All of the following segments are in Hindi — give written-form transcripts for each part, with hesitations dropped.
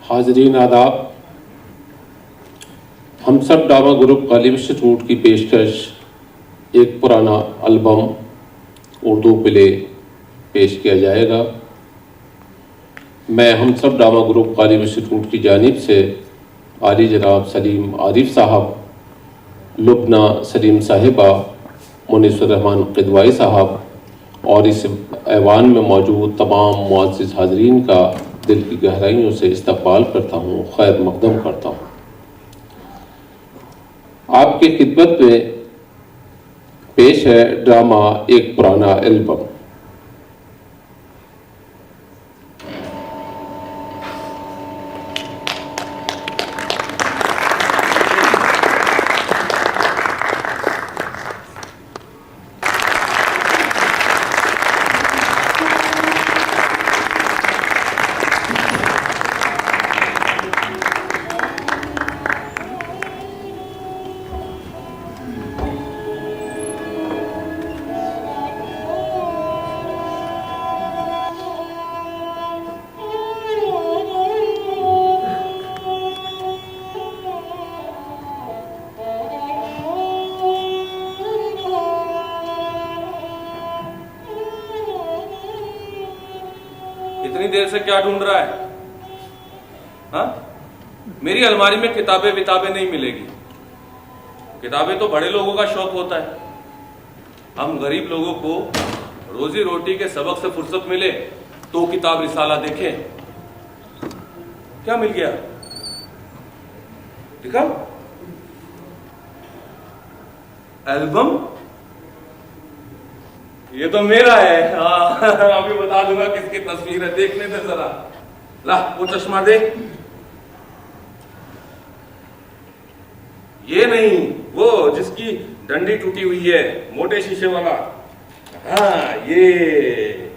हाजरीन आदाब, हम सब ड्रामा ग्रुप गालिब इंस्टीट्यूट की पेशकश एक पुराना एल्बम उर्दू प्ले पेश किया जाएगा। मैं हम सब ड्रामा ग्रुप गालिब इंस्टीट्यूट की जानिब से आली जनाब सलीम आरिफ साहब, लुबना सलीम साहिबा, मुनीसुर रहमान क़िदवाई साहब और इस ऐवान में मौजूद तमाम मुअज़्ज़िज़ हाज़रीन का दिल की गहराइयों से इस्तक़बाल करता हूँ, खैर मक़दम करता हूँ। आपकी खिदमत में पेश है ड्रामा एक पुराना एल्बम। इतनी देर से क्या ढूंढ रहा है? हाँ? मेरी अलमारी में किताबें विताबें नहीं मिलेगी। किताबें तो बड़े लोगों का शौक होता है। हम गरीब लोगों को रोजी रोटी के सबक से फुर्सत मिले तो किताब रिसाला देखें। क्या मिल गया? दिखा? एल्बम? ये तो मेरा है। हाँ, अभी बता दूंगा किसकी तस्वीर है, देखने दे जरा। ला वो चश्मा दे। ये नहीं, वो जिसकी डंडी टूटी हुई है, मोटे शीशे वाला। हाँ, ये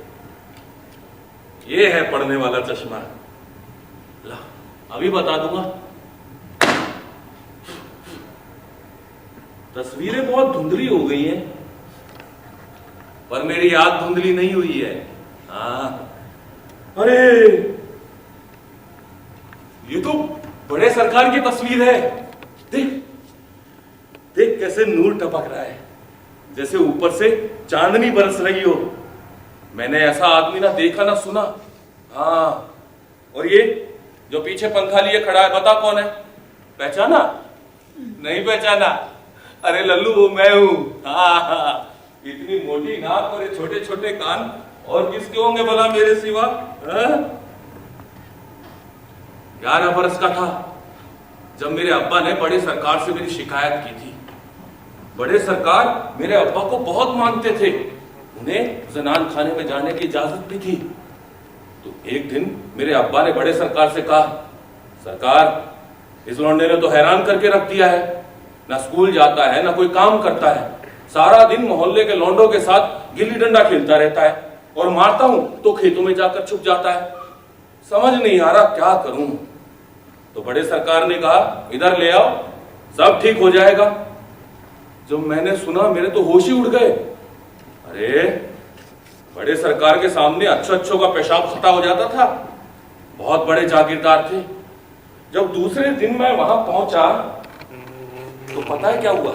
है पढ़ने वाला चश्मा। ला अभी बता दूंगा। तस्वीरें बहुत धुंधली हो गई हैं, पर मेरी याद धुंधली नहीं हुई है। हाँ, अरे ये तो बड़े सरकार की तस्वीर है। देख देख कैसे नूर टपक रहा है, जैसे ऊपर से चांदनी बरस रही हो। मैंने ऐसा आदमी ना देखा ना सुना। हाँ, और ये जो पीछे पंखा लिए खड़ा है, बता कौन है? पहचाना? नहीं पहचाना? अरे लल्लू, वो मैं हूं। हाँ, इतनी मोटी नाक और ये छोटे छोटे कान, और किसके होंगे भला मेरे सिवा? 11 बरस का था जब मेरे अब्बा ने बड़े सरकार से मेरी शिकायत की थी। बड़े सरकार मेरे अब्बा को बहुत मानते थे, उन्हें जनान खाने में जाने की इजाजत भी थी। तो एक दिन मेरे अब्बा ने बड़े सरकार से कहा, सरकार, इस लौंडे ने तो हैरान करके रख दिया है। ना स्कूल जाता है, ना कोई काम करता है, सारा दिन मोहल्ले के लौंडों के साथ गिल्ली डंडा खेलता रहता है, और मारता हूं तो खेतों में जाकर छुप जाता है। समझ नहीं आ रहा क्या करूं। तो बड़े सरकार ने कहा, इधर ले आओ, सब ठीक हो जाएगा। जब मैंने सुना मेरे तो होश ही उड़ गए। अरे बड़े सरकार के सामने अच्छों का पेशाब खता हो जाता था। बहुत बड़े जागीरदार थे। जब दूसरे दिन मैं वहां पहुंचा तो पता है क्या हुआ?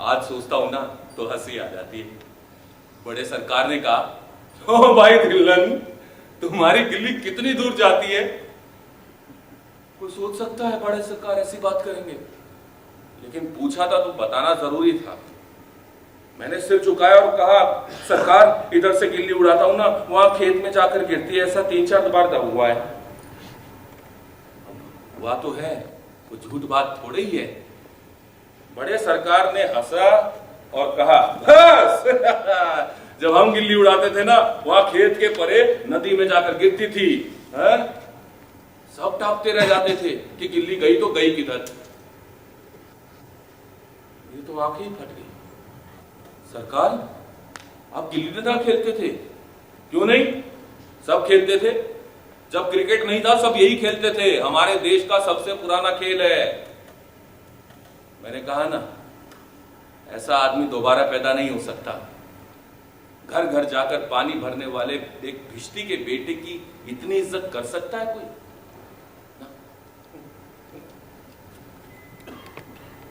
आज सोचता हूं ना तो हंसी आ जाती है। बड़े सरकार ने कहा, ओ भाई धिल्लन, तुम्हारी गिल्ली कितनी दूर जाती है? कोई सोच सकता है बड़े सरकार ऐसी बात करेंगे? लेकिन पूछा था तो बताना जरूरी था। मैंने सिर झुकाया और कहा, सरकार, इधर से गिल्ली उड़ाता हूं ना, वहां खेत में जाकर गिरती है। ऐसा 3-4 बार हुआ है। हुआ तो है, वो झूठ बात थोड़ी ही है। बड़े सरकार ने हंसा और कहा, बस जब हम गिल्ली उड़ाते थे ना, वहां खेत के परे नदी में जाकर गिरती थी। सब टापते रह जाते थे कि गिल्ली गई तो गई किधर। ये तो आंखें ही फट गई। सरकार, आप गिल्ली डंडा खेलते थे? क्यों नहीं, सब खेलते थे। जब क्रिकेट नहीं था सब यही खेलते थे। हमारे देश का सबसे पुराना खेल है। मैंने कहा ना, ऐसा आदमी दोबारा पैदा नहीं हो सकता। घर घर जाकर पानी भरने वाले एक भिश्ती के बेटे की इतनी इज्जत कर सकता है कोई?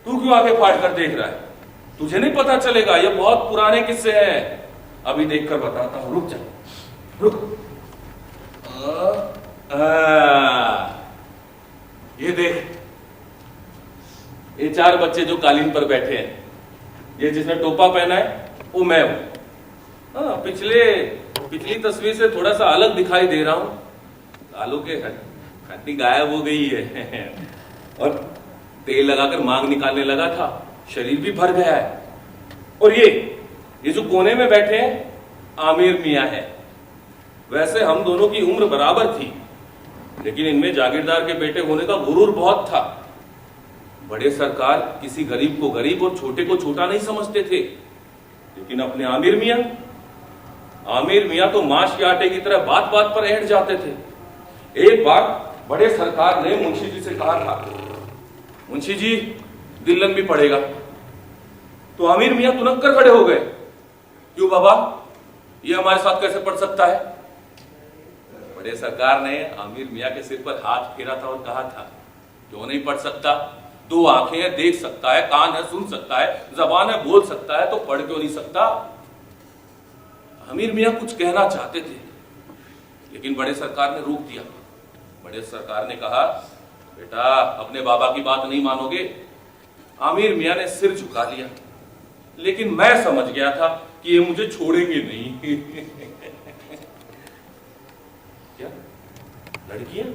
तू क्यों आगे फाड़ कर देख रहा है? तुझे नहीं पता चलेगा, ये बहुत पुराने किस्से हैं। अभी देखकर बताता हूं, रुक जा, रुक। ये देख, ये 4 बच्चे जो कालीन पर बैठे हैं, ये जिसने टोपा पहना है वो मैं हूं। हाँ, पिछली तस्वीर से थोड़ा सा अलग दिखाई दे रहा हूं। आलू के हड्डी गायब हो गई है और तेल लगाकर मांग निकालने लगा था, शरीर भी भर गया है। और ये जो कोने में बैठे हैं आमिर मियां है। वैसे हम दोनों की उम्र बराबर थी, लेकिन इनमें जागीरदार के बेटे होने का गुरूर बहुत था। बड़े सरकार किसी गरीब को गरीब और छोटे को छोटा नहीं समझते थे, लेकिन अपने आमिर मियां तो माश के आटे की तरह बात बात पर ऐंठ जाते थे। एक बार बड़े सरकार ने मुंशी जी से कहा था, मुंशी जी दिल्लन भी पड़ेगा। तो आमिर मियां तुरंत कर खड़े हो गए, क्यों बाबा, ये हमारे साथ कैसे पड़ सकता है? बड़े सरकार ने आमिर मियां के सिर पर हाथ फेरा था और कहा था, क्यों नहीं पढ़ सकता? 2 आंखें हैं, देख सकता है, कान है, सुन सकता है, जबान है, बोल सकता है, तो पढ़ क्यों नहीं सकता? आमिर मियां कुछ कहना चाहते थे, लेकिन बड़े सरकार ने रोक दिया। बड़े सरकार ने कहा, बेटा अपने बाबा की बात नहीं मानोगे? आमिर मियां ने सिर झुका लिया, लेकिन मैं समझ गया था कि ये मुझे छोड़ेंगे नहीं। क्या लड़कियां?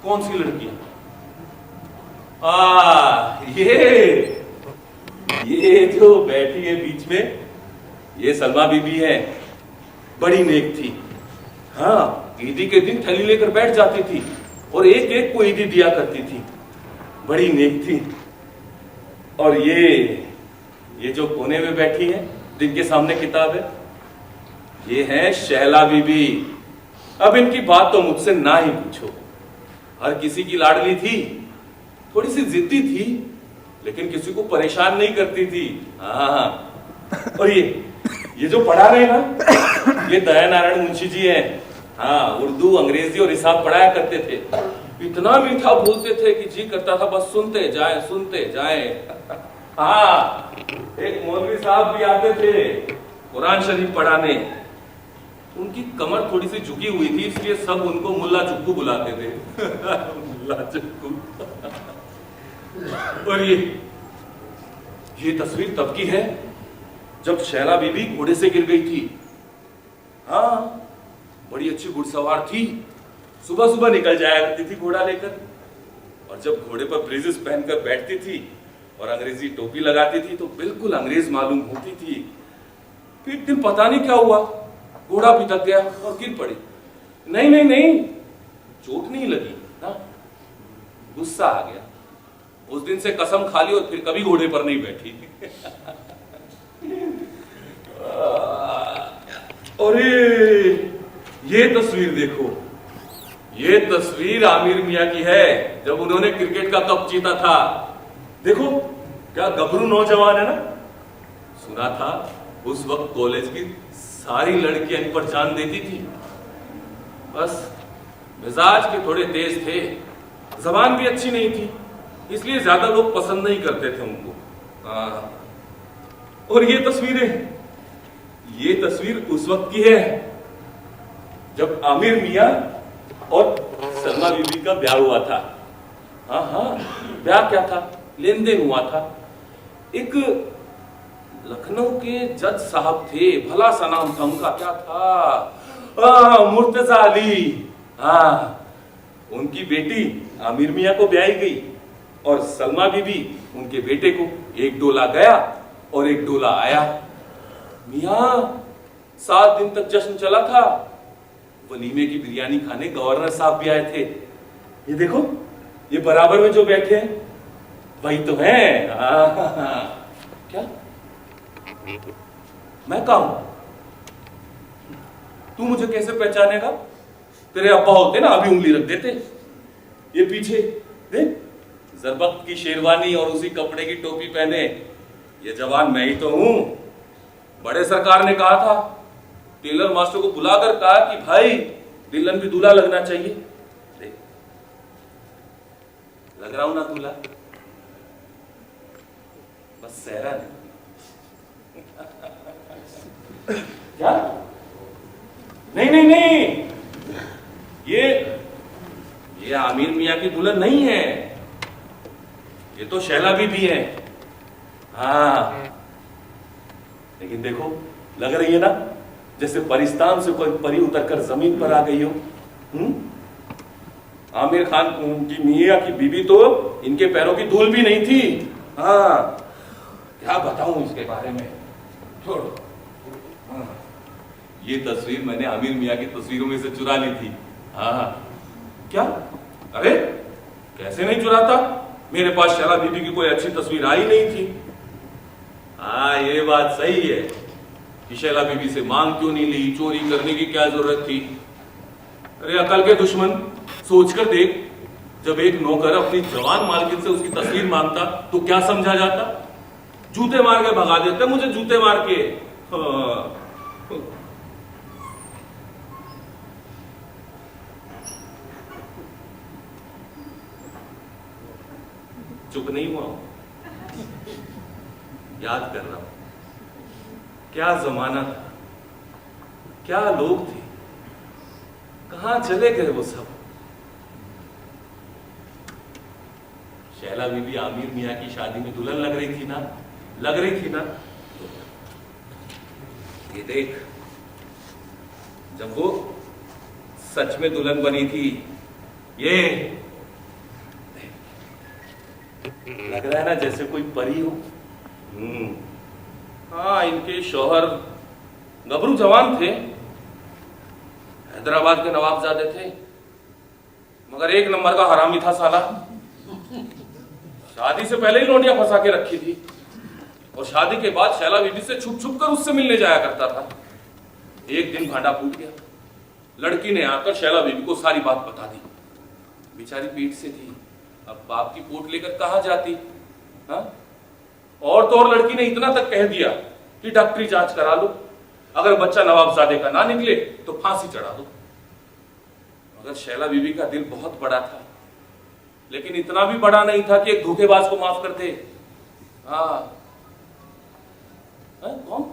कौन सी लड़कियां? ये जो बैठी है बीच में, ये सलमा बीबी है। बड़ी नेक थी। हाँ, ईदी के दिन थैली लेकर बैठ जाती थी और एक एक को ईदी दिया करती थी। बड़ी नेक थी। और ये जो कोने में बैठी है, जिनके सामने किताब है, ये है शहला बीबी। अब इनकी बात तो मुझसे ना ही पूछो। हर किसी की लाडली थी, थोड़ी सी जिद्दी थी, लेकिन किसी को परेशान नहीं करती थी। हाँ, और ये जो पढ़ा रहे ना, ये दया नारायण मुंशी जी हैं। हाँ, उर्दू, अंग्रेजी और हिसाब पढ़ाया करते थे। इतना मीठा बोलते थे कि जी करता था बस सुनते जाएं। हाँ, एक मौलवी साहब भी आते थे कुरान शरीफ पढ़ाने। उनकी कमर थोड़ी सी झुकी हुई थी, इसलिए सब उनको मुल्ला चुक्कू बुलाते थे। मुल्ला चुक्कू। और ये तस्वीर तब की है जब शैला बीबी घोड़े से गिर गई थी। हाँ, बड़ी अच्छी घुड़सवार थी। सुबह सुबह निकल जाया करती थी घोड़ा लेकर, और जब घोड़े पर ब्रेजेस पहनकर बैठती थी और अंग्रेजी टोपी लगाती थी तो बिल्कुल अंग्रेज मालूम होती थी। फिर एक दिन पता नहीं क्या हुआ, घोड़ा पिटक गया और गिर पड़ी। नहीं, चोट नहीं लगी ना, गुस्सा आ गया। उस दिन से कसम खा ली और फिर कभी घोड़े पर नहीं बैठी। अरे ये तस्वीर देखो, ये तस्वीर आमिर मियां की है जब उन्होंने क्रिकेट का कप जीता था। देखो क्या गबरू नौजवान है ना। सुना था उस वक्त कॉलेज की सारी लड़कियां इन पर जान देती थी। बस मिजाज के थोड़े तेज थे, जबान भी अच्छी नहीं थी, इसलिए ज्यादा लोग पसंद नहीं करते थे उनको। और ये तस्वीर उस वक्त की है जब आमिर मियां और सलमा बीबी का ब्याह हुआ था। हाँ, ब्याह क्या था, लेन देन हुआ था। एक लखनऊ के जज साहब थे, भला सा नाम था उनका, क्या था, मुर्तजा अली। हाँ, उनकी बेटी आमिर मियां को ब्याही गई और सलमा बीबी उनके बेटे को। एक डोला गया और एक डोला आया। मियां 7 दिन तक जश्न चला था। वलीमे की बिरयानी खाने गवर्नर साहब भी आए थे। ये देखो, ये बराबर में जो बैठे हैं वही तो हैं। क्या मैं कहा हूं? तू मुझे कैसे पहचानेगा? तेरे अब्बा होते ना अभी उंगली रख देते। ये पीछे देख, जरबख्त की शेरवानी और उसी कपड़े की टोपी पहने ये जवान मैं ही तो हूं। बड़े सरकार ने कहा था, टेलर मास्टर को बुलाकर कहा कि भाई दुल्हन भी दूल्हा लगना चाहिए। देख, लग रहा हूं ना दूल्हा? बस सहरा नहीं। क्या? नहीं नहीं नहीं, ये आमिर मियां की दुल्हन नहीं है, ये तो शैला बीबी है। हाँ, लेकिन देखो, लग रही है ना जैसे परिस्तान से कोई परी उतरकर जमीन पर आ गई हो। आमिर खान की मियां की बीबी तो इनके पैरों की धूल भी नहीं थी। हाँ, क्या बताऊं इसके बारे में, छोड़ो। हाँ, ये तस्वीर मैंने आमिर मियां की तस्वीरों में से चुरा ली थी। हाँ, क्या? अरे कैसे नहीं चुराता, मेरे पास शैला बीबी की कोई अच्छी तस्वीर आई नहीं थी। हाँ, ये बात सही है कि शैला बीबी से मांग क्यों नहीं ली, चोरी करने की क्या जरूरत थी। अरे अकल के दुश्मन, सोचकर देख, जब एक नौकर अपनी जवान मालकिन से उसकी तस्वीर मांगता तो क्या समझा जाता? जूते मार के भगा देते मुझे, जूते मार के। हाँ। चुप नहीं हुआ, याद कर रहा हूं, क्या जमाना था, क्या लोग थे, कहां चले गए वो सब। शैला बीबी आमिर मियां की शादी में दुल्हन लग रही थी ना, लग रही थी ना। ये देख, जब वो सच में दुल्हन बनी थी, ये लग रहा है ना जैसे कोई परी हो। हाँ, इनके शौहर गबरू जवान थे, हैदराबाद के नवाबजादे थे, मगर एक नंबर का हरामी था साला। शादी से पहले ही लौंडियां फंसा के रखी थी और शादी के बाद शैला बीबी से छुप छुप कर उससे मिलने जाया करता था। एक दिन भांडा फूट गया, लड़की ने आकर शैला बीबी को सारी बात बता दी। बेचारी पीठ से थी, अब बाप की पोट लेकर कहां जाती। हाँ? और तो और लड़की ने इतना तक कह दिया कि डॉक्टरी जांच करा लो, अगर बच्चा नवाबजादे का ना निकले तो फांसी चढ़ा दो। मगर शैला बीबी का दिल बहुत बड़ा था, लेकिन इतना भी बड़ा नहीं था कि एक धोखेबाज को माफ कर दे। हाँ, कौन?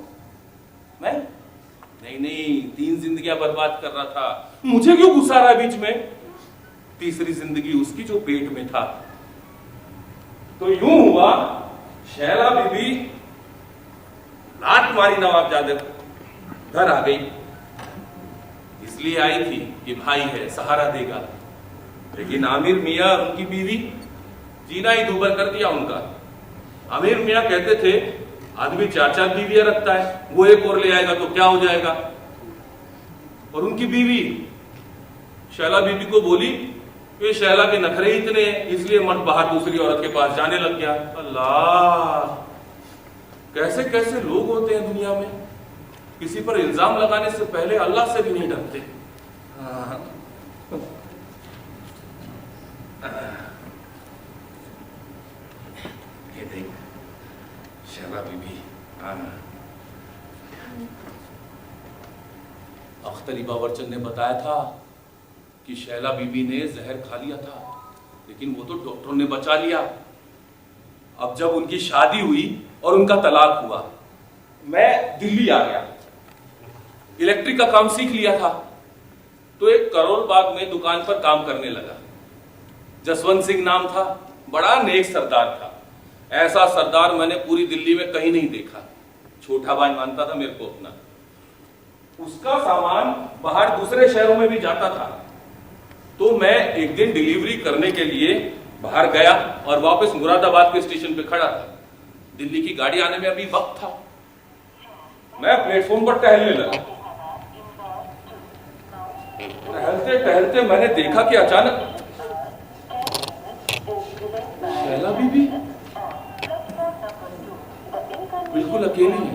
मैं? नहीं नहीं, 3 जिंदगियां बर्बाद कर रहा था, मुझे क्यों घुसा रहा है बीच में? तीसरी जिंदगी उसकी जो पेट में था। तो यूं हुआ, शैला बीबी लात मारी नवाबजादे को, घर आ गई। इसलिए आई थी कि भाई है, सहारा देगा। लेकिन आमिर मियां और उनकी बीवी जीना ही दूभर कर दिया उनका। आमिर मियां कहते थे आदमी 4-4 बीवियां रखता है, वो एक और ले आएगा तो क्या हो जाएगा। और उनकी बीवी शैला बीबी को बोली कि शैला के नखरे इतने हैं, इसलिए मर्द बाहर दूसरी औरत के पास जाने लग गया। अल्लाह, कैसे कैसे लोग होते हैं दुनिया में, किसी पर इल्जाम लगाने से पहले अल्लाह से भी नहीं डरते। ये देख शैला बीबी। अख्तर बाबरचंद ने बताया था कि शैला बीबी ने जहर खा लिया था, लेकिन वो तो डॉक्टरों ने बचा लिया। अब जब उनकी शादी हुई और उनका तलाक हुआ, मैं दिल्ली आ गया, इलेक्ट्रिक का काम सीख लिया था, तो एक करोल बाग में दुकान पर काम करने लगा। जसवंत सिंह नाम था, बड़ा नेक सरदार था। ऐसा सरदार मैंने पूरी दिल्ली में कहीं नहीं देखा। छोटा भाई मानता था मेरे को अपना। उसका सामान बाहर दूसरे शहरों में भी जाता था। तो मैं एक दिन डिलीवरी करने के लिए बाहर गया और वापस मुरादाबाद के स्टेशन पे खड़ा था। दिल्ली की गाड़ी आने में अभी वक्त था। मैं प्लेटफॉर्म पर टहलने लगा। टहलते टहलते मैंने देखा कि अचानक शैला बीबी बिल्कुल अकेली है,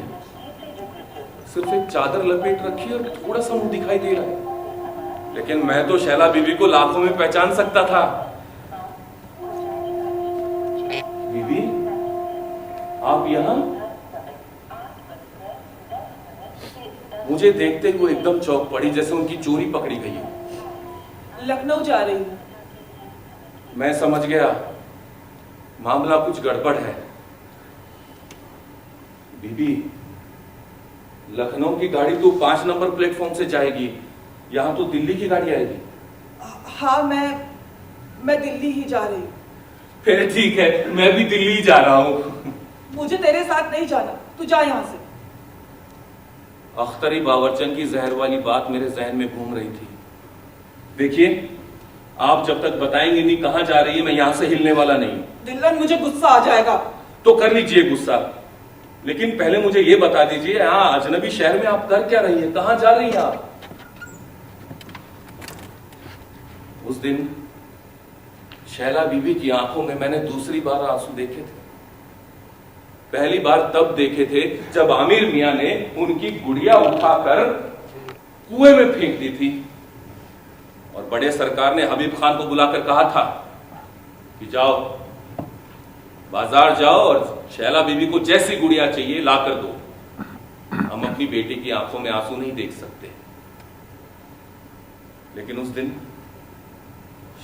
सिर्फ एक चादर लपेट रखी है और थोड़ा सा मुंह दिखाई दे रहा है। लेकिन मैं तो शैला बीबी को लाखों में पहचान सकता था। बीबी, आप यहां? मुझे देखते हुए एकदम चौंक पड़ी, जैसे उनकी चोरी पकड़ी गई हो। लखनऊ जा रही हूं। मैं समझ गया मामला कुछ गड़बड़ है। बीबी, लखनऊ की गाड़ी तो 5 नंबर प्लेटफॉर्म से जाएगी, यहां तो दिल्ली की गाड़ी आएगी। हाँ, मैं दिल्ली ही जा रही हूँ। फिर ठीक है, मैं भी दिल्ली जा रहा हूँ। मुझे तेरे साथ नहीं जाना, तू जा यहाँ से। अख्तरी बावर्चन की जहर वाली बात मेरे जहन में घूम रही थी। देखिए, आप जब तक बताएंगे नहीं कहां जा रही है, मैं यहां से हिलने वाला नहीं। दिल्लन, मुझे गुस्सा आ जाएगा। तो कर लीजिए गुस्सा, लेकिन पहले मुझे ये बता दीजिए, यहाँ अजनबी शहर में आप कर क्या रही है, कहां जा रही हैं आप? उस दिन शैला बीबी की आंखों में मैंने दूसरी बार आंसू देखे थे। पहली बार तब देखे थे जब आमिर मियां ने उनकी गुड़िया उठाकर कुएं में फेंक दी थी, और बड़े सरकार ने हबीब खान को बुलाकर कहा था कि जाओ बाजार जाओ और शैला बीबी को जैसी गुड़िया चाहिए लाकर दो, हम अपनी बेटी की आंखों में आंसू नहीं देख सकते। लेकिन उस दिन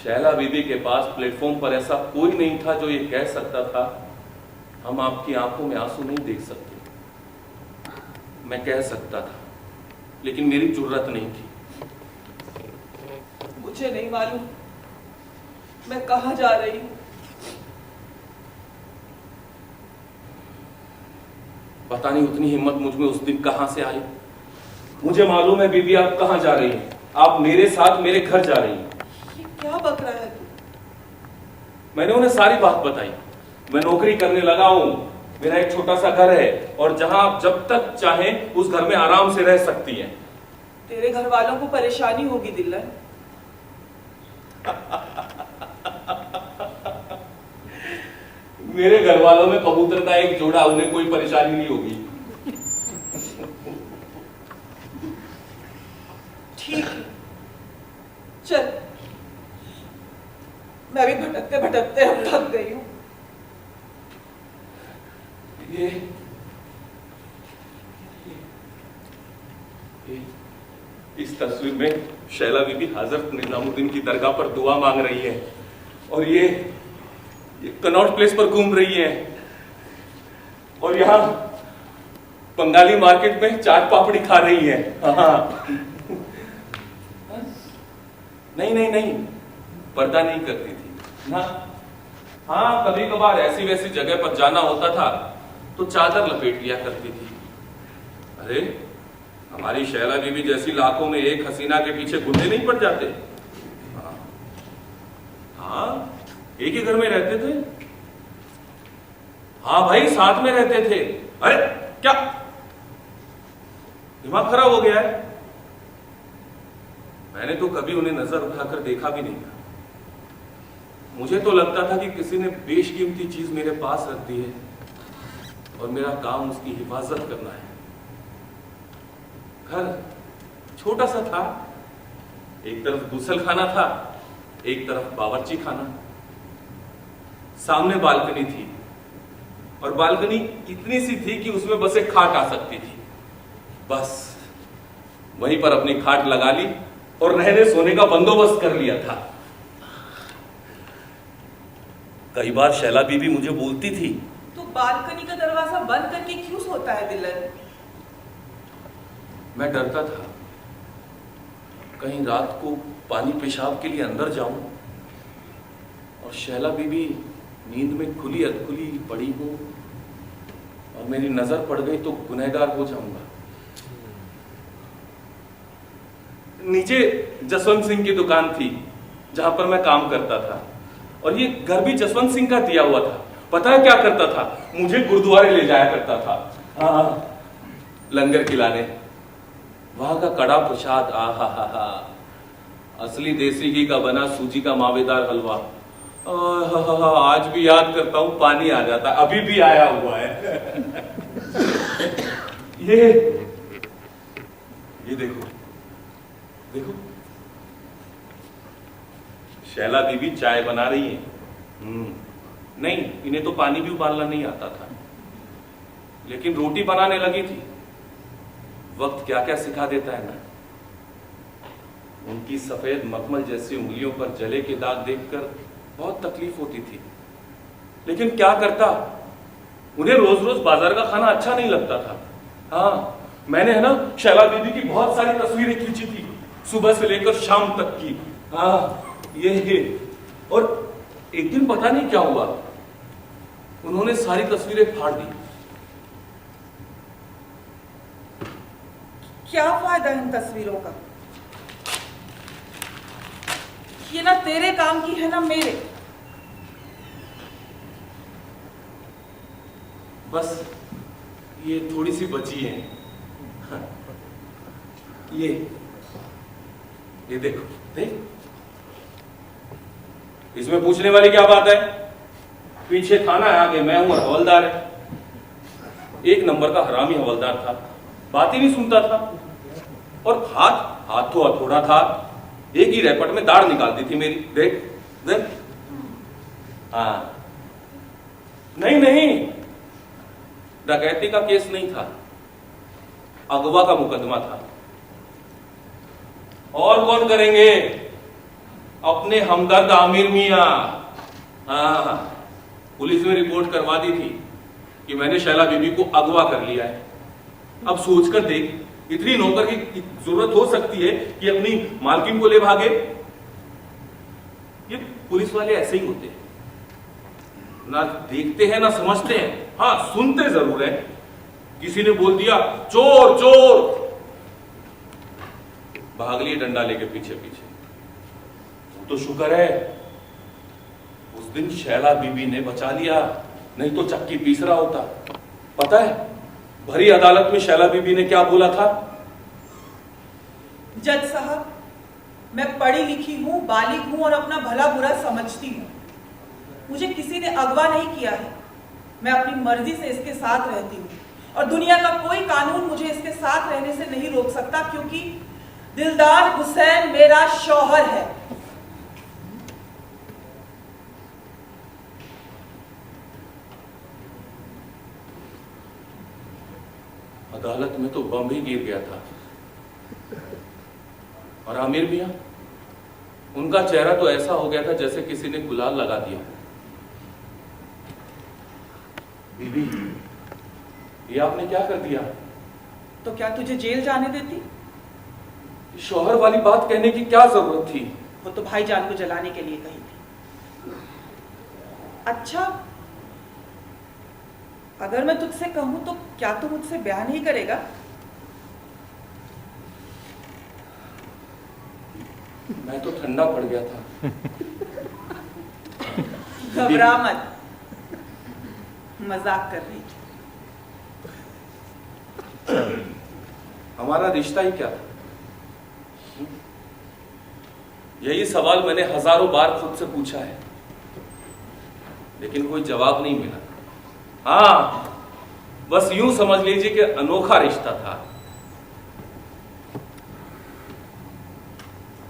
शैला बीबी के पास प्लेटफॉर्म पर ऐसा कोई नहीं था जो ये कह सकता था हम आपकी आंखों में आंसू नहीं देख सकते। मैं कह सकता था, लेकिन मेरी जुर्रत नहीं थी। मुझे नहीं मालूम मैं कहां जा रही हूं। पता नहीं उतनी हिम्मत मुझ में उस दिन कहां से आई। मुझे मालूम है बीबी आप कहां जा रही हैं, आप मेरे साथ मेरे घर जा रही हैं। ये क्या बक रहा है तू? मैंने उन्हें सारी बात बताई। मैं नौकरी करने लगा हूं, मेरा एक छोटा सा घर है, और जहां आप जब तक चाहें उस घर में आराम से रह सकती हैं। तेरे घर वालों को परेशानी होगी दिल्लन। मेरे घर वालों में कबूतर का एक जोड़ा, उन्हें कोई परेशानी नहीं होगी। ठीक है, चल, मैं भी भटकते भटकते अब थक गई हूं। ये इस तस्वीर में शैला बीबी हजरत निजामुद्दीन की दरगाह पर दुआ मांग रही है, और ये कनॉट प्लेस पर घूम रही है, और यहाँ बंगाली मार्केट में चाट पापड़ी खा रही है। हाँ, नहीं नहीं नहीं, पर्दा नहीं करती थी ना। हाँ, कभी कभार ऐसी वैसी जगह पर जाना होता था तो चादर लपेट लिया करती थी। अरे, हमारी शैला बीबी जैसी लाखों में एक हसीना के पीछे गुंडे नहीं पड़ जाते। हाँ, एक ही घर में रहते थे। हाँ भाई, साथ में रहते थे। अरे क्या दिमाग खराब हो गया है? मैंने तो कभी उन्हें नजर उठाकर देखा भी नहीं था। मुझे तो लगता था कि किसी ने बेशकीमती चीज मेरे पास रख दी है और मेरा काम उसकी हिफाजत करना है। घर छोटा सा था, एक तरफ गुसल खाना था, एक तरफ बावर्ची खाना, सामने बालकनी थी, और बालकनी इतनी सी थी कि उसमें बस एक खाट आ सकती थी। बस वहीं पर अपनी खाट लगा ली और रहने सोने का बंदोबस्त कर लिया था। कई बार शैला बीबी मुझे बोलती थी, तू बालकनी का दरवाजा बंद करके क्यों सोता है दिल्लन? मैं डरता था कहीं रात को पानी पेशाब के लिए अंदर जाऊं और शैला बीबी नींद में खुली अधखुली पड़ी हो और मेरी नजर पड़ गई तो गुनहगार हो जाऊंगा। नीचे जसवंत सिंह की दुकान थी जहां पर मैं काम करता था, और ये घर भी जसवंत सिंह का दिया हुआ था। पता है क्या करता था? मुझे गुरुद्वारे ले जाया करता था, हाँ, लंगर खिलाने। वहां का कड़ा प्रसाद, आहा हा हा, असली देसी घी का बना सूजी का मावेदार हलवा, आज भी याद करता हूं पानी आ जाता, अभी भी आया हुआ है। ये देखो देखो, शैला बीबी चाय बना रही है। नहीं, इन्हें तो पानी भी उबालना नहीं आता था, लेकिन रोटी बनाने लगी थी। वक्त क्या क्या सिखा देता है ना। उनकी सफेद मखमल जैसी उंगलियों पर जले के दाग देखकर बहुत तकलीफ होती थी, लेकिन क्या करता, उन्हें रोज रोज बाजार का खाना अच्छा नहीं लगता था। हाँ, मैंने है ना शैला दीदी की बहुत सारी तस्वीरें खींची थी, सुबह से लेकर शाम तक की। हाँ, ये और एक दिन पता नहीं क्या हुआ, उन्होंने सारी तस्वीरें फाड़ दी। क्या फायदा इन तस्वीरों का? ये ना तेरे काम की है ना मेरे। बस ये थोड़ी सी बची है। हाँ, ये देखो, देख, इसमें पूछने वाली क्या बात है? पीछे थाना है, आगे मैं हूं, हवलदार है। एक नंबर का हरामी हवलदार था, बात ही नहीं सुनता था। और हाथ तो हथौड़ा था, एक ही रैपट में दाढ़ निकाल दी थी मेरी। देख देख। हाँ, नहीं, डकैती का केस नहीं था, अगवा का मुकदमा था। और कौन करेंगे? अपने हमदर्द आमिर मियां। हाँ, पुलिस में रिपोर्ट करवा दी थी कि मैंने शैला बीबी को अगवा कर लिया है। अब सोचकर देख, इतनी नौकर की जरूरत हो सकती है कि अपनी मालकिन को ले भागे? ये पुलिस वाले ऐसे ही होते हैं, ना देखते हैं ना समझते हैं। हाँ, सुनते जरूर है। किसी ने बोल दिया चोर चोर, भाग लिए डंडा लेके पीछे पीछे। तो शुक्र है उस दिन शैला बीबी ने बचा लिया, नहीं तो चक्की पीस रहा होता। पता है भरी अदालत में शैला बीबी ने क्या बोला था? जज साहब, मैं पढ़ी लिखी हूं, बालिग हूं और अपना भला बुरा समझती हूं। मुझे किसी ने अगवा नहीं किया है। मैं अपनी मर्जी से इसके साथ रहती हूँ और दुनिया का कोई कानून मुझे इसके साथ रहने से नहीं रोक सकता, क्योंकि दिलदार हुसैन मेरा शौहर है। अदालत में तो बम ही गिर गया था। और आमिर मियां, उनका चेहरा तो ऐसा हो गया था जैसे किसी ने गुलाल लगा दिया। बीबी, ये आपने क्या कर दिया? तो क्या तुझे जेल जाने देती? शौहर वाली बात कहने की क्या जरूरत थी? वो तो भाईजान को जलाने के लिए कही थी। अच्छा, अगर मैं तुझसे कहूं तो क्या तू मुझसे ब्याह नहीं करेगा? मैं तो ठंडा पड़ गया था। घबरा मत, मजाक कर रही थी। हमारा रिश्ता ही क्या था? यही सवाल मैंने हजारों बार खुद से पूछा है, लेकिन कोई जवाब नहीं मिला। हाँ, बस यूं समझ लीजिए कि अनोखा रिश्ता था।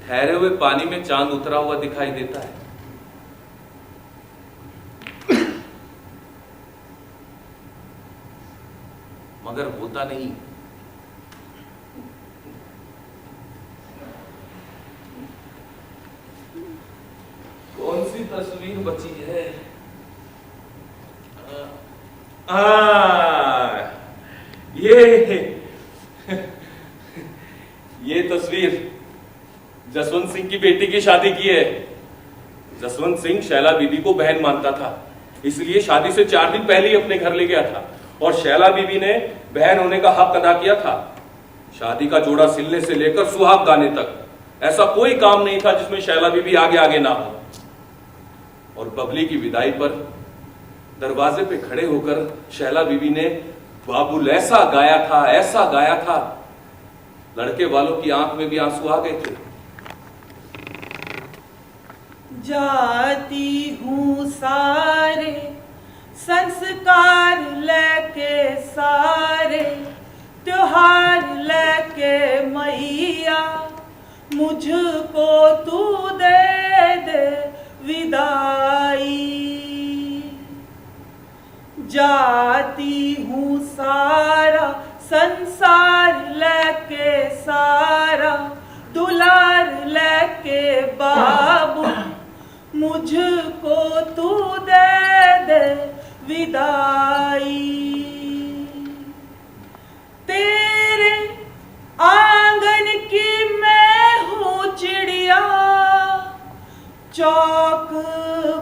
ठहरे हुए पानी में चांद उतरा हुआ दिखाई देता है। मगर होता नहीं। कौन सी तस्वीर बची है? ये तस्वीर जसवंत सिंह की बेटी की शादी की है। जसवंत सिंह शैला बीबी को बहन मानता था, इसलिए शादी से 4 दिन पहले ही अपने घर ले गया था और शैला बीबी ने बहन होने का हक अदा किया था। शादी का जोड़ा सिलने से लेकर सुहाग गाने तक ऐसा कोई काम नहीं था जिसमें शैला बीबी आगे आगे ना हो। और बबली की विदाई पर दरवाजे पे खड़े होकर शैला बीबी ने बाबुल ऐसा गाया था, लड़के वालों की आंख में भी आंसू आ गए थे। जाती हूँ सारे संस्कार लेके, सारे त्योहार लेके मैया, मुझको तू दे दे विदाई। जाती हूँ सारा संसार लेके, सारा दुलार लेके बाबू, मुझको तू दे दे विदाई। तेरे आंगन की मैं हूँ चिड़िया, चौक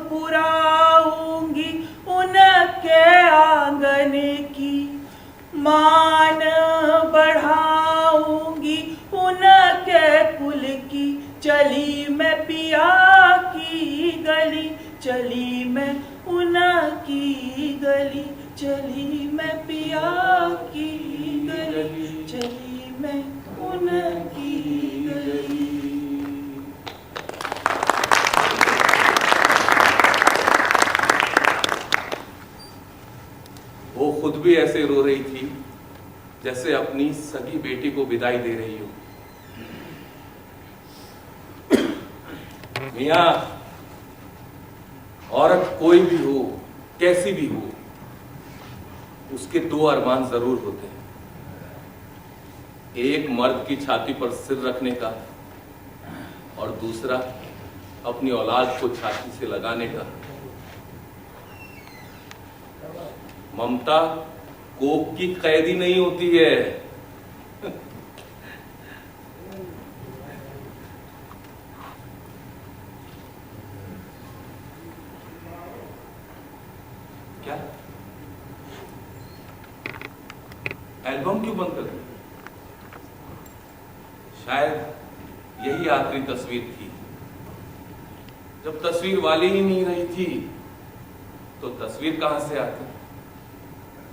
पुराऊंगी उनके आंगन की, मान बढ़ाऊंगी उनके कुल की। चली मैं पिया की गली, चली मैं उनकी गली, चली मैं पिया की गली, चली मैं उनकी गली। वो खुद भी ऐसे रो रही थी जैसे अपनी सगी बेटी को विदाई दे रही हो। मियां, औरत कोई भी हो, कैसी भी हो, उसके दो अरमान जरूर होते हैं। एक मर्द की छाती पर सिर रखने का, और दूसरा अपनी औलाद को छाती से लगाने का। ममता कोख की कैदी नहीं होती है। क्या एल्बम क्यों बंद कर दी? शायद यही आखिरी तस्वीर थी। जब तस्वीर वाली ही नहीं रही थी तो तस्वीर कहां से आती?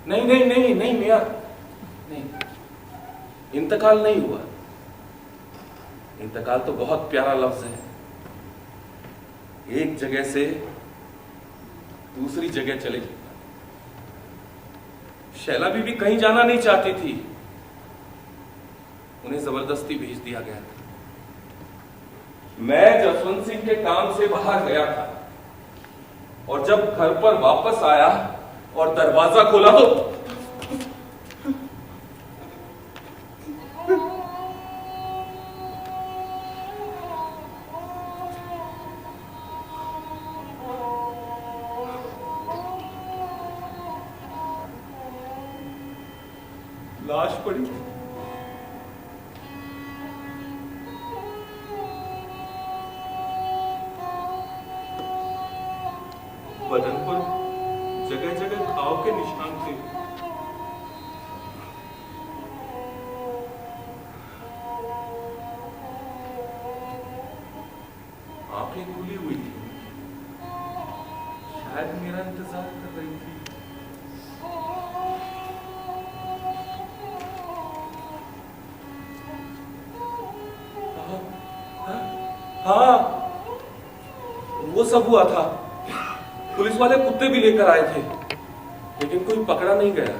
नहीं नहीं नहीं नहीं मियां, नहीं, इंतकाल नहीं हुआ। इंतकाल तो बहुत प्यारा लफ्ज है। एक जगह से दूसरी जगह चले जाना। शैला बीबी कहीं जाना नहीं चाहती थी, उन्हें जबरदस्ती भेज दिया गया था। मैं जसवंत सिंह के काम से बाहर गया था और जब घर पर वापस आया और दरवाजा खोला तो लाश पड़ी। बदन पर जगह जगह घाव के निशान थे। आंखें खुली हुई थी, शायद मेरा इंतजार कर रही थी। हाँ, वो सब हुआ था। पुलिस वाले कुत्ते भी लेकर आए थे, लेकिन कोई पकड़ा नहीं गया।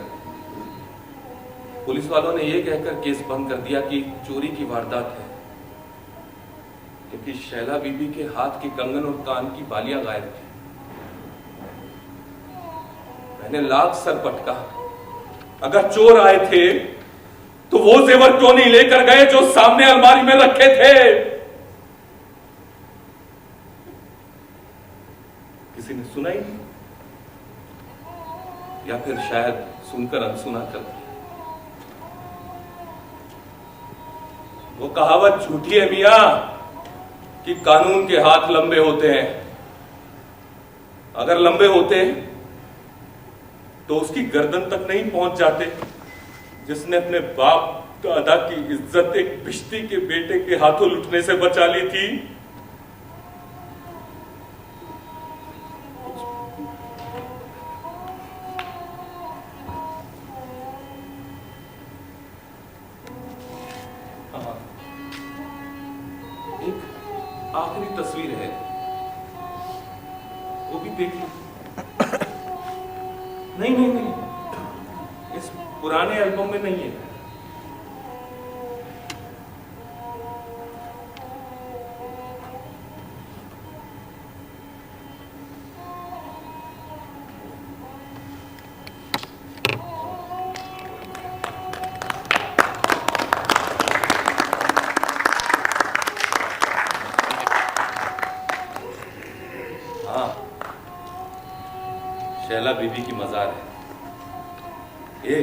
पुलिस वालों ने यह कहकर केस बंद कर दिया कि चोरी की वारदात है, क्योंकि शैला बीबी के हाथ के कंगन और कान की बालियां गायब थी। मैंने लाख सर पटका, अगर चोर आए थे तो वो जेवर क्यों नहीं लेकर गए जो सामने अलमारी में रखे थे? किसी ने सुना ही नहीं, या फिर शायद सुनकर अनसुना कर दिया। वो कहावत झूठी है मियां कि कानून के हाथ लंबे होते हैं। अगर लंबे होते तो उसकी गर्दन तक नहीं पहुंच जाते जिसने अपने बाप दादा की इज्जत एक भिश्ती के बेटे के हाथों लुटने से बचा ली थी। एक आखिरी तस्वीर है, वो भी देख लो। नहीं नहीं नहीं, इस पुराने एल्बम में नहीं है। शैला बीबी की मजार है।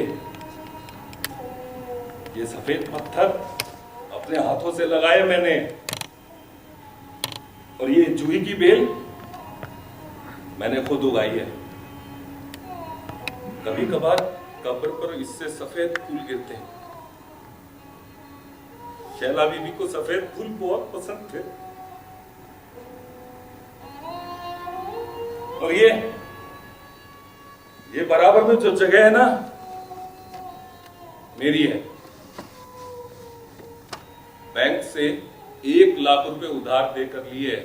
ये सफेद पत्थर अपने हाथों से लगाए मैंने, और ये जूही की बेल मैंने खुद उगाई है। कभी कभार कब्र पर इससे सफेद फूल गिरते हैं। शैला बीबी को सफेद फूल बहुत पसंद थे। और ये बराबर में जो जगह है ना, मेरी है। बैंक से 1 लाख रुपए उधार देकर लिए।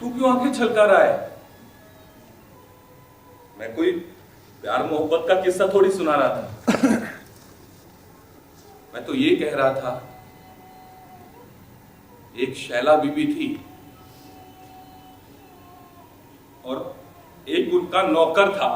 तू क्यों आंखें छलका रहा है? मैं कोई प्यार मोहब्बत का किस्सा थोड़ी सुना रहा था। मैं तो ये कह रहा था, एक शैला बीबी थी और एक उनका नौकर था।